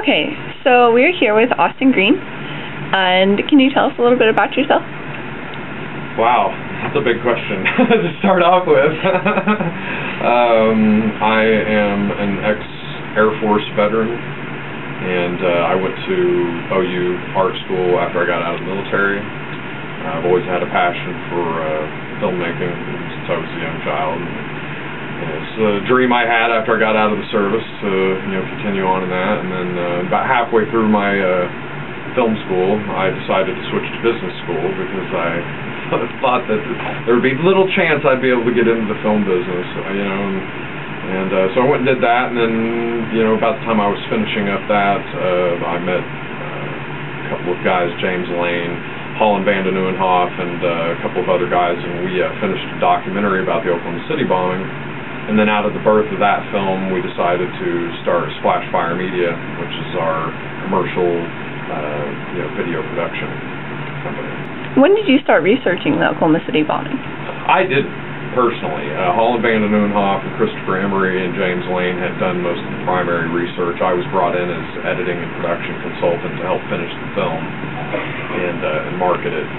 Okay, so we're here with Austin Green, and can you tell us a little bit about yourself? Wow, that's a big question to start off with. I am an ex-Air Force veteran, and I went to OU art school after I got out of the military. I've always had a passion for filmmaking since I was a young child. It's a dream I had after I got out of the service to continue on in that, and then about halfway through my film school, I decided to switch to business school because I thought that there would be little chance I'd be able to get into the film business, and so I went and did that, and then about the time I was finishing up that, I met a couple of guys, James Lane, Holland Van de Nieuwenhof, and a couple of other guys, and we finished a documentary about the Oklahoma City bombing. And then out of the birth of that film, we decided to start Splashfire Media, which is our commercial video production company. When did you start researching the Oklahoma City bombing? I did personally. Holland Van de Nieuwenhof and Christopher Emery and James Lane had done most of the primary research. I was brought in as editing and production consultant to help finish the film and market it.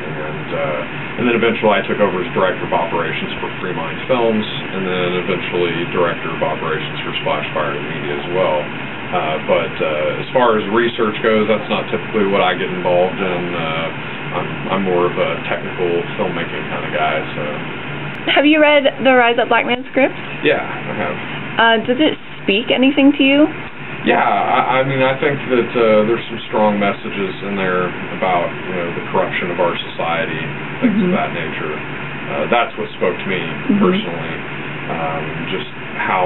And then eventually I took over as Director of Operations for Free Mind Films, and then eventually Director of Operations for Splashfire Media as well. But as far as research goes, that's not typically what I get involved in. I'm more of a technical filmmaking kind of guy. So. Have you read the Rise Up Black Man script? Yeah, I have. Does it speak anything to you? Yeah, I mean, I think that there's some strong messages in there about the corruption of our society, things of that nature. That's what spoke to me personally. Just how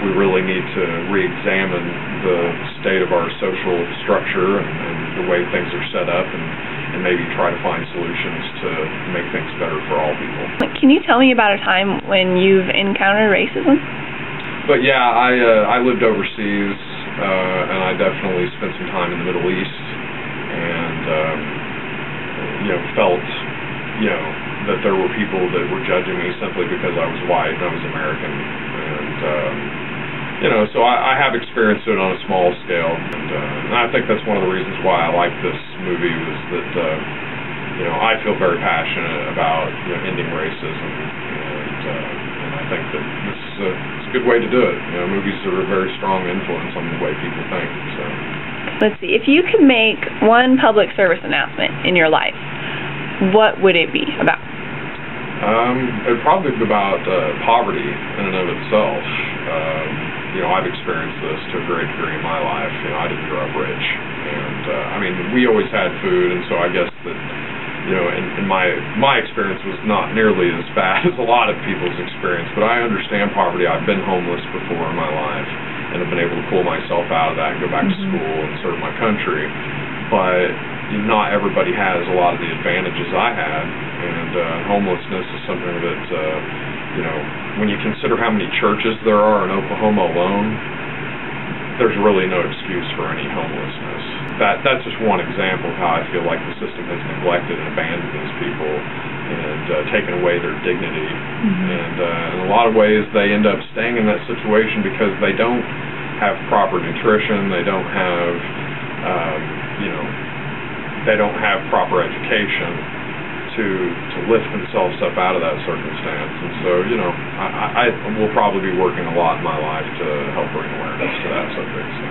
we really need to re-examine the state of our social structure and the way things are set up, and maybe try to find solutions to make things better for all people. Can you tell me about a time when you've encountered racism? But yeah, I lived overseas, and I definitely spent some time in the Middle East, and felt that there were people that were judging me simply because I was white and I was American, and so I have experienced it on a small scale, and I think that's one of the reasons why I like this movie was that I feel very passionate about ending racism, and I think that this is it's a good way to do it. Movies are a very strong influence on the way people think. So. Let's see. If you could make one public service announcement in your life, what would it be about? It would probably be about poverty in and of itself. I've experienced this to a great degree in my life. I didn't grow up rich, and I mean, we always had food, and so I guess that. And my experience was not nearly as bad as a lot of people's experience, but I understand poverty. I've been homeless before in my life, and have been able to pull myself out of that and go back to school and serve my country. But not everybody has a lot of the advantages I had, and homelessness is something that, when you consider how many churches there are in Oklahoma alone, there's really no excuse for any homelessness. That's just one example of how I feel like the system has neglected and abandoned these people and taken away their dignity. And in a lot of ways, they end up staying in that situation because they don't have proper nutrition, they don't have, they don't have proper education to lift themselves up out of that circumstance. And so, I will probably be working a lot in my life to help bring awareness to that subject. So.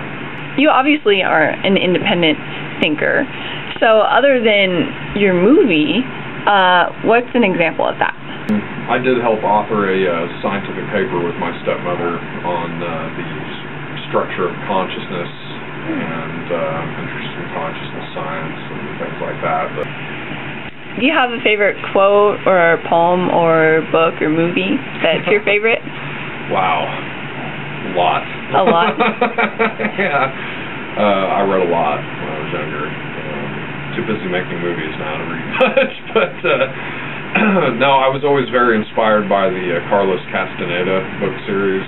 You obviously are an independent thinker. So other than your movie, what's an example of that? I did help author a scientific paper with my stepmother on the structure of consciousness and interest in consciousness science and things like that. But do you have a favorite quote or poem or book or movie that's your favorite? Wow. A lot. A lot? Yeah. I read a lot when I was younger. Too busy making movies now to read much. But no, I was always very inspired by the Carlos Castaneda book series.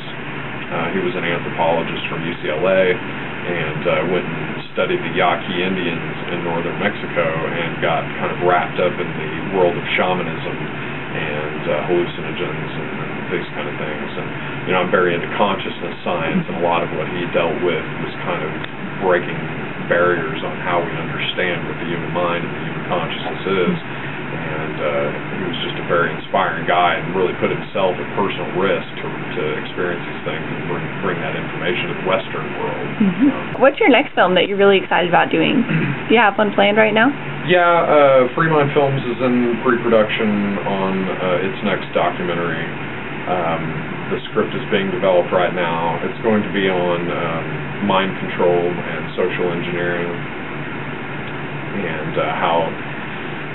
He was an anthropologist from UCLA and went and studied the Yaqui Indians in northern Mexico and got kind of wrapped up in the world of shamanism and hallucinogens and these kind of things. And I'm very into consciousness science, and a lot of what he dealt with was kind of breaking barriers on how we understand what the human mind and the human consciousness is. And he was just a very inspiring guy and really put himself at personal risk to experience these things and bring that information to the Western world. What's your next film that you're really excited about doing? Do you have one planned right now? Yeah, Free Mind Films is in pre-production on its next documentary. The script is being developed right now. It's going to be on mind control and social engineering, and how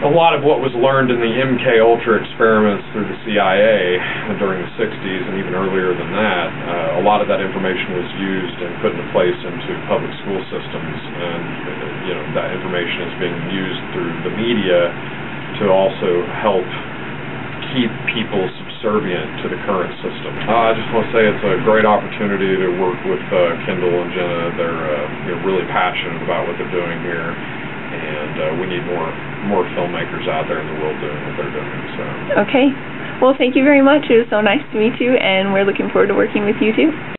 a lot of what was learned in the MK Ultra experiments through the CIA during the 60s and even earlier than that, a lot of that information was used and put into place into public school systems, and that information is being used through the media to also help keep people subservient to the current system. I just want to say it's a great opportunity to work with Kendall and Jenna. They're really passionate about what they're doing here, and we need more filmmakers out there in the world doing what they're doing. So. Okay. Well, thank you very much. It was so nice to meet you, and we're looking forward to working with you too.